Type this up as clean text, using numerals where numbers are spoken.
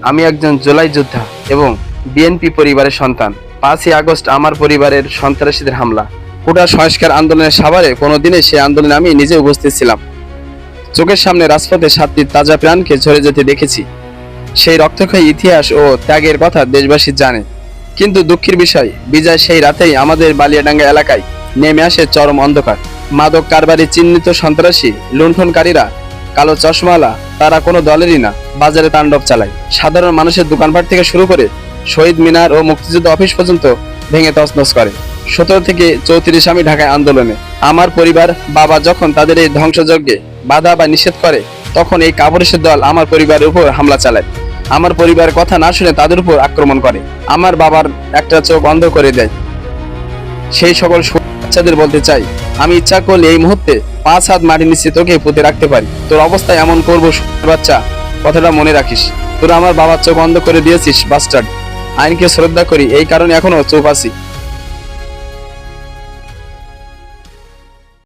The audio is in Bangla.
আমি একজন জুলাই যোদ্ধা এবং বিএনপি পরিবারের সন্তান। 5ই আগস্ট আমার পরিবারের সন্ত্রাসীদের হামলা। কোটা সংস্কার আন্দোলনের সাভারে কোনোদিনে সেই আন্দোলনে আমি নিজে উপস্থিত ছিলাম। চোখের সামনে রাজপথে 7টি তাজা প্রাণকে ঝরে যেতে দেখেছি। সেই রক্তক্ষয়ী ইতিহাস ও ত্যাগের কথা দেশবাসী জানে। কিন্তু দুঃখের বিষয়, বিজয় সেই রাতেই আমাদের বালিয়াডাঙ্গা এলাকায় নেমে আসে চরম অন্ধকার। মাদক কারবারি চিহ্নিত সন্ত্রাসী, লুণ্ঠনকারীরা, কালো চশমালা, তারা কোনো দলেরই না, বাজারে তাণ্ডব চালায়। সাধারণ মানুষের দোকানপাট থেকে শুরু করে শহীদ মিনার ও মুক্তিযুদ্ধ অফিস পর্যন্ত ভেঙে তছনছ করে। 17 থেকে 34 আমি ঢাকায় আন্দোলনে। আমার পরিবার বাবা যখন তাদের এই ধ্বংসযজ্ঞে বাধা বা নিষেধ করে, তখন এই কাপুরুষের দল আমার পরিবারের উপর হামলা চালায়। আমার পরিবারের কথা না শুনে তাদের উপর আক্রমণ করে। আমার বাবার একটা চোখ অন্ধ করে দেয়। সেই সকল বাচ্চাদের বলতে চাই, আমি ইচ্ছা করলে এই মুহূর্তে 5 হাত মাটির নিচে তোকে পুঁতে রাখতে পারি। তোর অবস্থা এমন করবো বাচ্চা, কথাটা মনে রাখিস। তোরা আমার বাবার চোখ অন্ধ করে দিয়েছিস বাস্টার্ড। আইনকে শ্রদ্ধা করি, এই কারণে এখনো চুপ আছি।